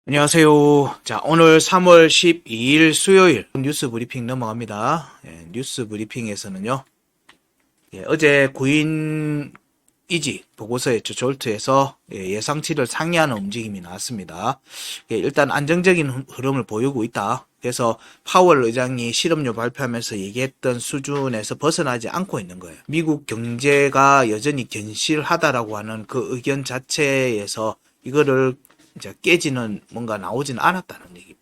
안녕하세요. 자, 오늘 3월 12일 수요일 뉴스 브리핑 넘어갑니다. 뉴스 브리핑에서는요, 어제 구인 이직 보고서였죠. 졸트에서 예상치를 상회하는 움직임이 나왔습니다. 일단 안정적인 흐름을 보이고 있다. 그래서 파월 의장이 실업료 발표하면서 얘기했던 수준에서 벗어나지 않고 있는 거예요. 미국 경제가 여전히 견실하다라고 하는 그 의견 자체에서 이거를 이제 깨지는 뭔가 나오지는 않았다는 얘기.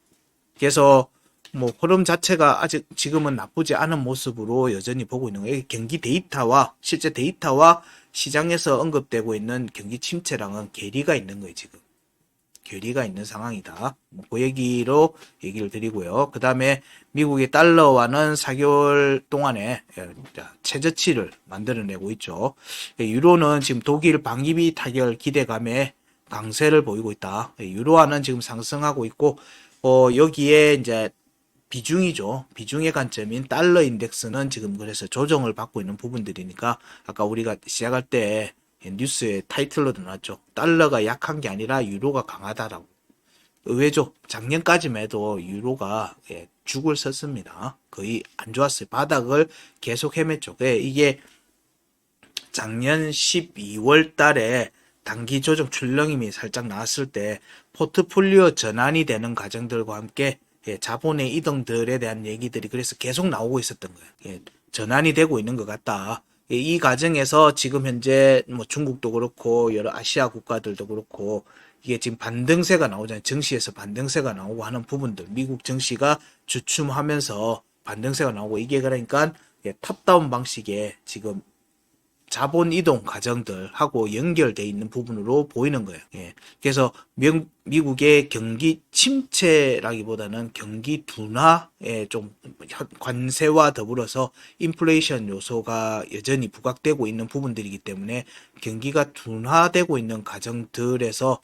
그래서 뭐 흐름 자체가 아직 지금은 나쁘지 않은 모습으로 여전히 보고 있는 거예요. 경기 데이터와 실제 데이터와 시장에서 언급되고 있는 경기 침체랑은 괴리가 있는 거예요, 지금. 괴리가 있는 상황이다. 그 얘기로 얘기를 드리고요. 그 다음에 미국의 달러와는 4개월 동안에 최저치를 만들어내고 있죠. 유로는 지금 독일 방위비 타결 기대감에 강세를 보이고 있다. 유로화는 지금 상승하고 있고, 여기에 이제 비중이죠. 비중의 관점인 달러 인덱스는 지금 그래서 조정을 받고 있는 부분들이니까 아까 우리가 시작할 때 뉴스의 타이틀로도 나왔죠. 달러가 약한 게 아니라 유로가 강하다라고. 의외죠. 작년까지만 해도 유로가 죽을 썼습니다. 거의 안 좋았어요. 바닥을 계속 헤맸죠. 이게 작년 12월 달에 단기 조정 출렁임이 살짝 나왔을 때 포트폴리오 전환이 되는 과정들과 함께 자본의 이동들에 대한 얘기들이 그래서 계속 나오고 있었던 거예요. 전환이 되고 있는 것 같다. 이 과정에서 지금 현재 뭐 중국도 그렇고 여러 아시아 국가들도 그렇고 이게 지금 반등세가 나오잖아요. 증시에서 반등세가 나오고 하는 부분들, 미국 증시가 주춤하면서 반등세가 나오고 이게 그러니까 탑다운 방식의 지금 자본 이동 과정들하고 연결돼 있는 부분으로 보이는 거예요. 그래서 미국의 경기 침체라기보다는 경기 둔화에 좀 관세와 더불어서 인플레이션 요소가 여전히 부각되고 있는 부분들이기 때문에 경기가 둔화되고 있는 과정들에서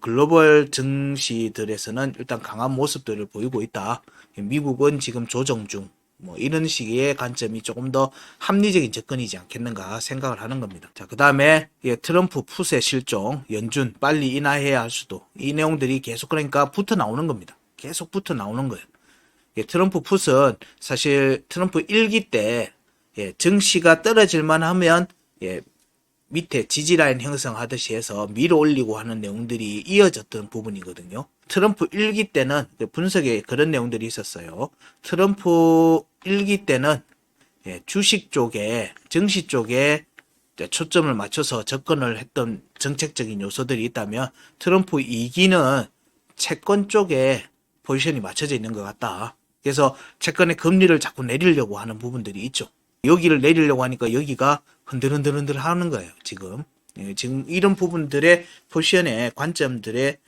글로벌 증시들에서는 일단 강한 모습들을 보이고 있다. 미국은 지금 조정 중. 뭐 이런 식의 관점이 조금 더 합리적인 접근이지 않겠는가 생각을 하는 겁니다. 자, 그 다음에 트럼프 풋의 실종, 연준 빨리 인하해야 할 수도 이 내용들이 계속 그러니까 붙어 나오는 겁니다. 계속 붙어 나오는 거예요. 트럼프 풋은 사실 트럼프 1기 때 증시가 떨어질만 하면 밑에 지지라인 형성하듯이 해서 밀어 올리고 하는 내용들이 이어졌던 부분이거든요. 트럼프 1기 때는 분석에 그런 내용들이 있었어요. 트럼프 1기 때는 주식 쪽에 증시 쪽에 초점을 맞춰서 접근을 했던 정책적인 요소들이 있다면 트럼프 2기는 채권 쪽에 포지션이 맞춰져 있는 것 같다. 그래서 채권의 금리를 자꾸 내리려고 하는 부분들이 있죠. 여기를 내리려고 하니까 여기가 흔들흔들 하는 거예요, 지금. 지금 이런 부분들의 포지션의 관점들의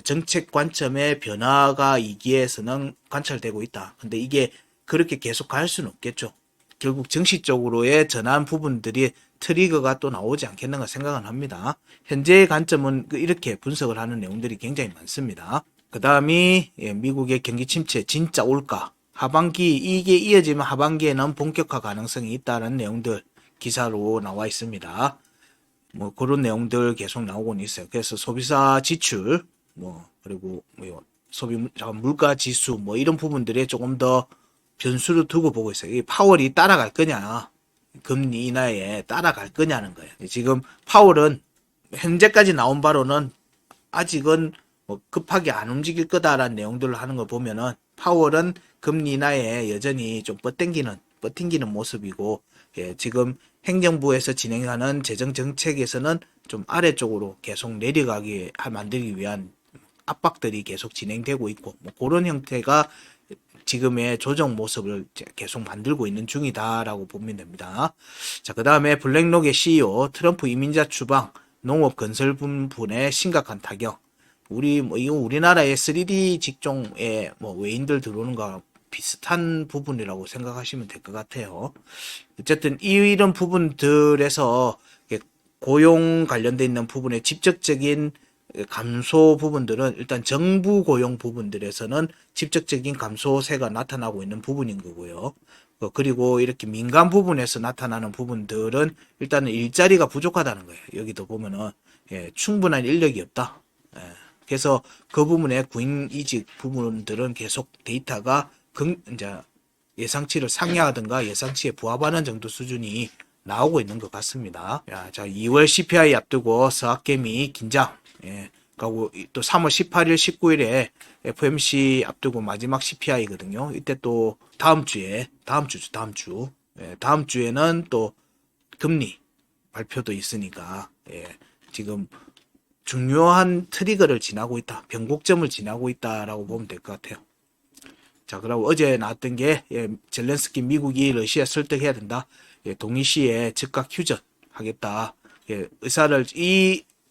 정책 관점의 변화가 2기에서는 관찰되고 있다. 근데 이게 그렇게 계속 갈 수는 없겠죠. 결국 정시 쪽으로의 전환 부분들이 트리거가 또 나오지 않겠는가 생각은 합니다. 현재의 관점은 이렇게 분석을 하는 내용들이 굉장히 많습니다. 그 다음이 미국의 경기 침체 진짜 올까? 하반기 이게 이어지면 하반기에는 본격화 가능성이 있다는 내용들 기사로 나와 있습니다. 뭐 그런 내용들 계속 나오고는 있어요. 그래서 소비자 지출 그리고 소비 물가 지수 이런 부분들에 조금 더 변수를 두고 보고 있어요. 이 파월이 따라갈 거냐, 금리 인하에 따라갈 거냐는 거예요. 지금 파월은 현재까지 나온 바로는 아직은 급하게 안 움직일 거다라는 내용들을 하는 걸 보면은 파월은 금리 인하에 여전히 좀 버팅기는 모습이고, 지금 행정부에서 진행하는 재정 정책에서는 좀 아래쪽으로 계속 내려가게 만들기 위한 압박들이 계속 진행되고 있고, 그런 형태가 지금의 조정 모습을 계속 만들고 있는 중이다라고 보면 됩니다. 자, 그 다음에 블랙록의 CEO 트럼프 이민자 추방 농업 건설 분분에 심각한 타격. 이거 우리나라의 3D 직종에 외인들 들어오는 거 비슷한 부분이라고 생각하시면 될 것 같아요. 어쨌든 이런 부분들에서 고용 관련돼 있는 부분에 직접적인 감소 부분들은 일단 정부 고용 부분들에서는 직접적인 감소세가 나타나고 있는 부분인 거고요. 그리고 이렇게 민간 부분에서 나타나는 부분들은 일단은 일자리가 부족하다는 거예요. 여기도 보면은 충분한 인력이 없다. 그래서 그 부분에 구인 이직 부분들은 계속 데이터가 이제 예상치를 상회하든가 예상치에 부합하는 정도 수준이 나오고 있는 것 같습니다. 자, 2월 CPI 앞두고 서학개미 긴장. 예. 그리고 또 3월 18일, 19일에 FOMC 앞두고 마지막 CPI거든요. 이때 또 다음 주. 예, 다음 주에는 또 금리 발표도 있으니까, 예, 지금 중요한 트리거를 지나고 있다. 변곡점을 지나고 있다라고 보면 될 것 같아요. 자, 그리고 어제 나왔던 게, 예, 젤렌스키 미국이 러시아 설득해야 된다. 예, 동의시에 즉각 휴전하겠다. 예,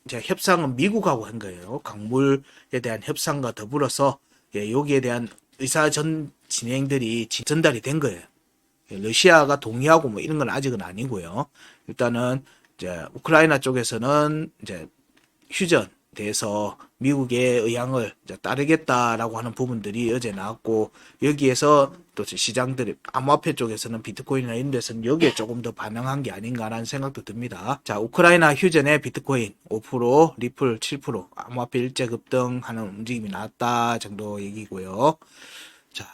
이제 협상은 미국하고 한 거예요. 강물에 대한 협상과 더불어서, 예, 여기에 대한 진행들이 전달이 된 거예요. 예, 러시아가 동의하고 뭐 이런 건 아직은 아니고요. 일단은 이제 우크라이나 쪽에서는 이제 휴전 대해서 미국의 의향을 따르겠다라고 하는 부분들이 어제 나왔고, 여기에서 또 시장들이 암호화폐 쪽에서는 비트코인이나 이런 데서는 여기에 조금 더 반응한 게 아닌가라는 생각도 듭니다. 자, 우크라이나 휴전에 비트코인 5%, 리플 7%, 암호화폐 일제 급등하는 움직임이 나왔다 정도 얘기고요. 자,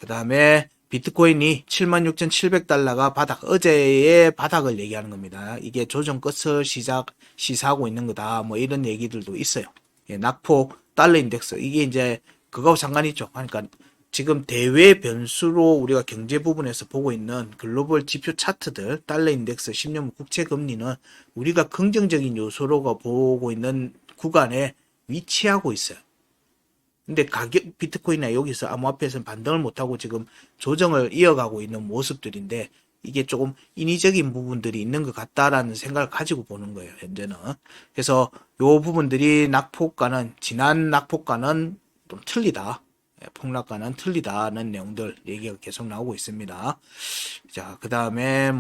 그 다음에 비트코인이 76,700달러가 어제의 바닥을 얘기하는 겁니다. 이게 조정 끝을 시사하고 있는 거다. 뭐 이런 얘기들도 있어요. 예, 낙폭, 달러 인덱스. 이게 이제 그거하고 상관이 있죠. 그러니까 지금 대외 변수로 우리가 경제 부분에서 보고 있는 글로벌 지표 차트들, 달러 인덱스, 10년 국채 금리는 우리가 긍정적인 요소로가 보고 있는 구간에 위치하고 있어요. 근데 비트코인이나 여기서 암호화폐에서는 반등을 못하고 지금 조정을 이어가고 있는 모습들인데, 이게 조금 인위적인 부분들이 있는 것 같다라는 생각을 가지고 보는 거예요, 현재는. 그래서 요 부분들이 지난 낙폭과는 좀 틀리다. 폭락과는 틀리다는 내용들 얘기가 계속 나오고 있습니다. 자, 그 다음에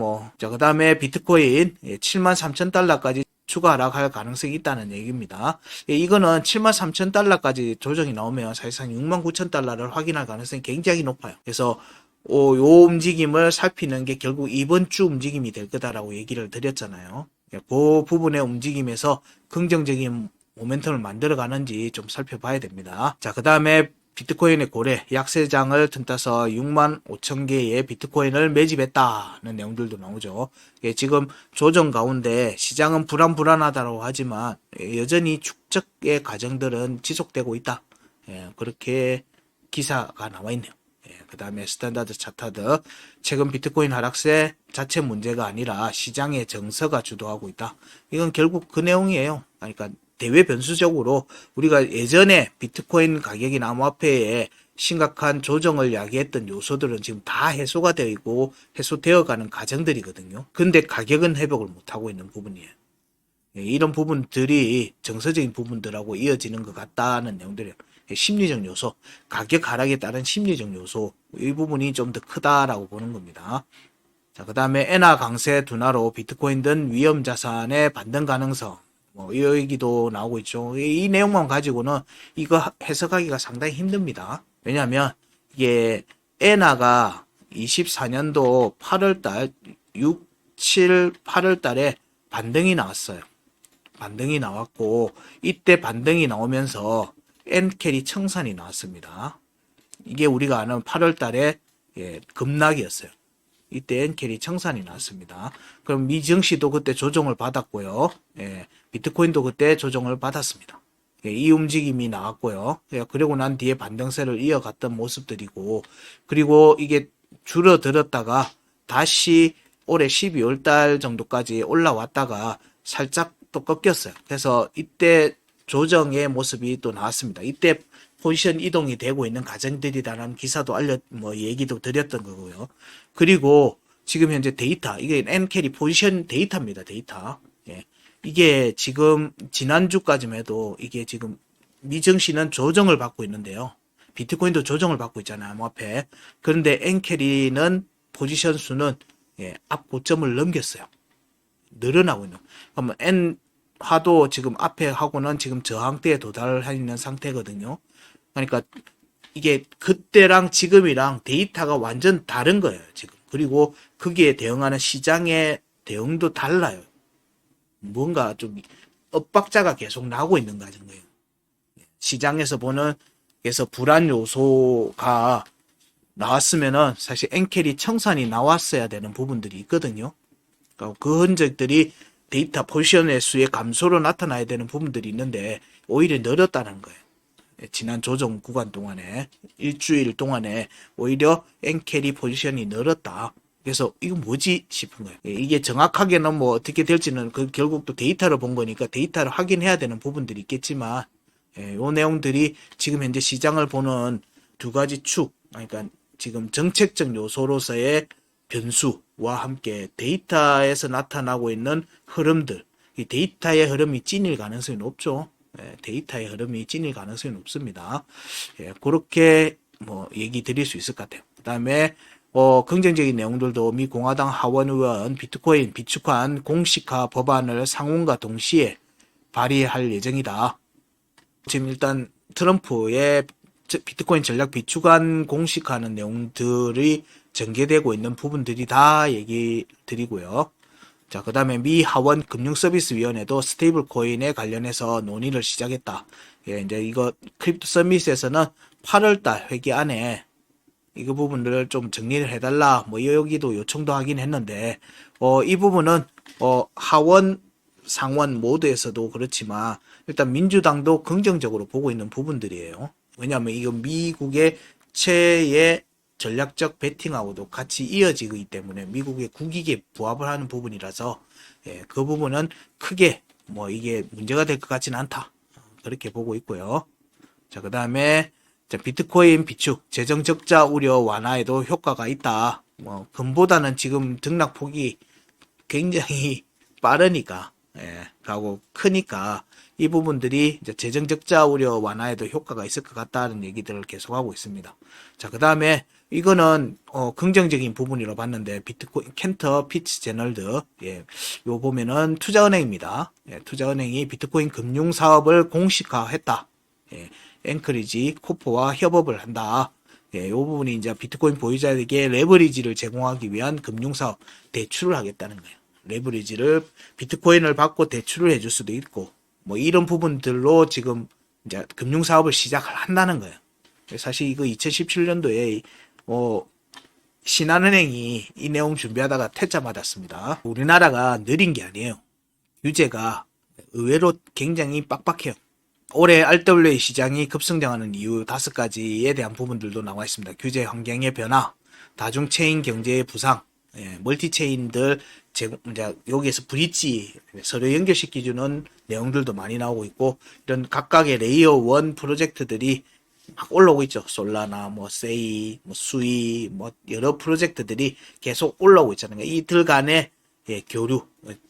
비트코인 73,000달러까지 추가 하락할 가능성이 있다는 얘기입니다. 예, 이거는 73,000달러까지 조정이 나오면 사실상 69,000달러를 확인할 가능성이 굉장히 높아요. 그래서 요 움직임을 살피는 게 결국 이번 주 움직임이 될 거다라고 얘기를 드렸잖아요. 예, 그 부분의 움직임에서 긍정적인 모멘텀을 만들어 가는지 좀 살펴봐야 됩니다. 자, 그 다음에 비트코인의 고래 약세장을 틈타서 65,000개의 비트코인을 매집했다는 내용들도 나오죠. 예, 지금 조정 가운데 시장은 불안하다고 하지만 여전히 축적의 과정들은 지속되고 있다. 예, 그렇게 기사가 나와 있네요. 예, 그 다음에 스탠다드 차트드 최근 비트코인 하락세 자체 문제가 아니라 시장의 정서가 주도하고 있다. 이건 결국 그 내용이에요. 그러니까 대외 변수적으로 우리가 예전에 비트코인 가격이나 암호화폐에 심각한 조정을 야기했던 요소들은 지금 다 해소가 되어 있고 해소되어 가는 과정들이거든요. 근데 가격은 회복을 못하고 있는 부분이에요. 이런 부분들이 정서적인 부분들하고 이어지는 것 같다는 내용들이에요. 심리적 요소, 가격 하락에 따른 심리적 요소, 이 부분이 좀 더 크다라고 보는 겁니다. 자, 그 다음에 엔화 강세 둔화로 비트코인 등 위험 자산의 반등 가능성, 뭐, 이 얘기도 나오고 있죠. 이 내용만 가지고는 이거 해석하기가 상당히 힘듭니다. 왜냐하면 이게 엔화가 24년도 8월달 6, 7, 8월달에 반등이 나왔어요. 반등이 나왔고 이때 반등이 나오면서 엔캐리 청산이 나왔습니다. 이게 우리가 아는 8월달에 급락이었어요. 이때 엔캐리 청산이 나왔습니다. 그럼 미증시도 그때 조정을 받았고요. 예, 비트코인도 그때 조정을 받았습니다. 예, 이 움직임이 나왔고요. 예, 그리고 난 뒤에 반등세를 이어갔던 모습들이고, 그리고 이게 줄어들었다가 다시 올해 12월 달 정도까지 올라왔다가 살짝 또 꺾였어요. 그래서 이때 조정의 모습이 또 나왔습니다. 이때 포지션 이동이 되고 있는 과정들이다라는 기사도 얘기도 드렸던 거고요. 그리고 지금 현재 데이터, 이게 엔캐리 포지션 데이터입니다. 데이터. 예. 이게 지금 지난주까지만 해도 이게 지금 미증시는 조정을 받고 있는데요. 비트코인도 조정을 받고 있잖아요. 암호화폐. 그런데 엔캐리는 포지션 수는 앞 고점을 넘겼어요. 늘어나고 있는. 그러면 엔화도 지금 앞에 하고는 지금 저항대에 도달해 있는 상태거든요. 그러니까 이게 그때랑 지금이랑 데이터가 완전 다른 거예요, 지금. 그리고 거기에 대응하는 시장의 대응도 달라요. 뭔가 좀 엇박자가 계속 나고 있는 과정이에요. 시장에서 보는 그래서 불안 요소가 나왔으면은 사실 엔켈이 청산이 나왔어야 되는 부분들이 있거든요. 그러니까 그 흔적들이 데이터 포지션의 수의 감소로 나타나야 되는 부분들이 있는데 오히려 늘었다는 거예요. 지난 조정 구간 동안에 일주일 동안에 오히려 엔캐리 포지션이 늘었다. 그래서 이거 뭐지 싶은 거예요. 이게 정확하게는 뭐 어떻게 될지는 그 결국 또 데이터를 본 거니까 데이터를 확인해야 되는 부분들이 있겠지만 요 내용들이 지금 현재 시장을 보는 두 가지 축, 그러니까 지금 정책적 요소로서의 변수와 함께 데이터에서 나타나고 있는 흐름들, 이 데이터의 흐름이 찐일 가능성이 높죠. 데이터의 흐름이 찐일 가능성이 높습니다. 그렇게 뭐 얘기 드릴 수 있을 것 같아요. 그 다음에 긍정적인 내용들도 미 공화당 하원 의원 비트코인 비축한 공식화 법안을 상원과 동시에 발의할 예정이다. 지금 일단 트럼프의 비트코인 전략 비축안 공식화하는 내용들이 전개되고 있는 부분들이 다 얘기 드리고요. 자, 그 다음에 미 하원 금융서비스위원회도 스테이블 코인에 관련해서 논의를 시작했다. 이제 이거 크립토 서밋에서는 8월달 회기 안에 이거 부분들을 좀 정리를 해달라. 뭐 여기도 요청도 하긴 했는데, 이 부분은 하원 상원 모두에서도 그렇지만 일단 민주당도 긍정적으로 보고 있는 부분들이에요. 왜냐하면 이거 미국의 최의 전략적 베팅하고도 같이 이어지기 때문에 미국의 국익에 부합을 하는 부분이라서 그 부분은 크게 뭐 이게 문제가 될 것 같지는 않다. 그렇게 보고 있고요. 자, 그 다음에 비트코인 비축, 재정 적자 우려 완화에도 효과가 있다. 뭐 금보다는 지금 등락폭이 굉장히 빠르니까, 하고 크니까 이 부분들이 이제 재정 적자 우려 완화에도 효과가 있을 것 같다는 얘기들을 계속하고 있습니다. 자, 그 다음에 이거는 긍정적인 부분이라고 봤는데 비트코인 캔터 피츠제널드 요 보면은 투자은행입니다. 투자은행이 비트코인 금융 사업을 공식화했다. 앵커리지 코프와 협업을 한다. 요 부분이 이제 비트코인 보유자에게 레버리지를 제공하기 위한 금융사업 대출을 하겠다는 거예요. 레버리지를 비트코인을 받고 대출을 해줄 수도 있고 뭐 이런 부분들로 지금 이제 금융사업을 시작을 한다는 거예요. 사실 이거 2017년도에 신한은행이 이 내용 준비하다가 퇴짜 맞았습니다. 우리나라가 느린 게 아니에요. 규제가 의외로 굉장히 빡빡해요. 올해 RWA 시장이 급성장하는 이유 5가지에 대한 부분들도 나와 있습니다. 규제 환경의 변화, 다중체인 경제의 부상, 멀티체인들 이제 여기에서 브릿지 서로 연결시켜주는 내용들도 많이 나오고 있고 이런 각각의 레이어 1 프로젝트들이 막 올라오고 있죠. 솔라나, 뭐 세이, 뭐 수이, 뭐 여러 프로젝트들이 계속 올라오고 있잖아요. 이들 간의 교류,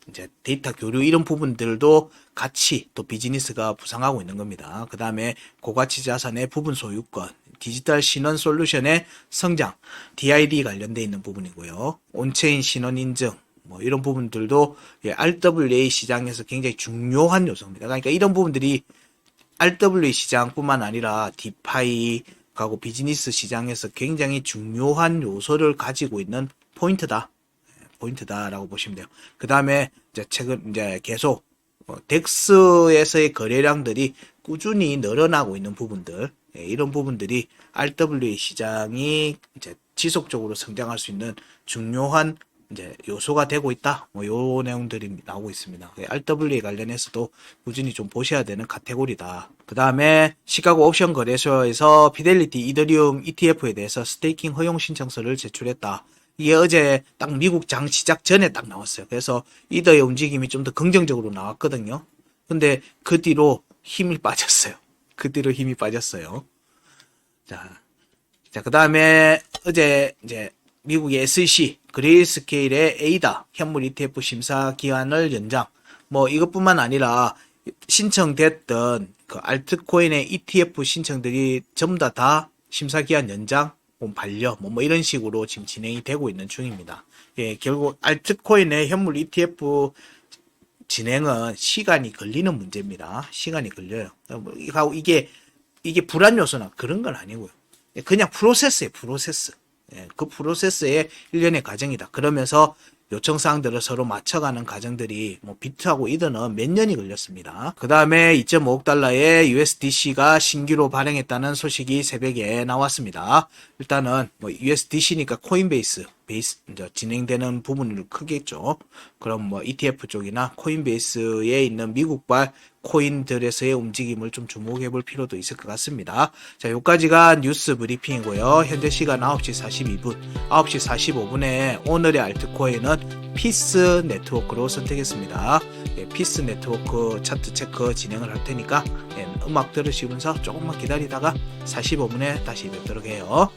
이제 데이터 교류 이런 부분들도 같이 또 비즈니스가 부상하고 있는 겁니다. 그 다음에 고가치 자산의 부분 소유권, 디지털 신원 솔루션의 성장, DID 관련돼 있는 부분이고요. 온체인 신원 인증, 뭐 이런 부분들도 RWA 시장에서 굉장히 중요한 요소입니다. 그러니까 이런 부분들이 RWA 시장뿐만 아니라 디파이 하고 비즈니스 시장에서 굉장히 중요한 요소를 가지고 있는 포인트다라고 보시면 돼요. 그 다음에 이제 최근 이제 계속 덱스에서의 거래량들이 꾸준히 늘어나고 있는 부분들, 이런 부분들이 RWA 시장이 이제 지속적으로 성장할 수 있는 중요한 이제 요소가 되고 있다. 뭐 요 내용들이 나오고 있습니다. RWA 관련해서도 꾸준히 좀 보셔야 되는 카테고리다. 그 다음에 시카고 옵션 거래소에서 피델리티 이더리움 ETF에 대해서 스테이킹 허용 신청서를 제출했다. 이게 어제 딱 미국 장 시작 전에 딱 나왔어요. 그래서 이더의 움직임이 좀 더 긍정적으로 나왔거든요. 근데 그 뒤로 힘이 빠졌어요. 자, 그 다음에 어제 이제 미국의 SEC 그레이스케일의 에이다 현물 ETF 심사 기한을 연장. 뭐 이것뿐만 아니라 신청됐던 그 알트코인의 ETF 신청들이 전부 다 심사 기한 연장, 반려, 뭐 이런 식으로 지금 진행이 되고 있는 중입니다. 결국 알트코인의 현물 ETF 진행은 시간이 걸리는 문제입니다. 시간이 걸려요. 이게 불안 요소나 그런 건 아니고요. 그냥 프로세스예요, 프로세스. 그 프로세스의 일련의 과정이다. 그러면서 요청사항들을 서로 맞춰가는 과정들이 뭐 비트하고 이더는 몇 년이 걸렸습니다. 그 다음에 2.5억 달러의 USDC가 신규로 발행했다는 소식이 새벽에 나왔습니다. 일단은 뭐 USDC니까 코인베이스 이제 진행되는 부분이 크겠죠. 그럼 뭐 ETF 쪽이나 코인베이스에 있는 미국발 코인들에서의 움직임을 좀 주목해 볼 필요도 있을 것 같습니다. 자, 여기까지가 뉴스 브리핑이고요. 현재 시간 9시 42분, 9시 45분에 오늘의 알트코인은 피스 네트워크로 선택했습니다. 예, 피스 네트워크 차트 체크 진행을 할 테니까 음악 들으시면서 조금만 기다리다가 45분에 다시 뵙도록 해요.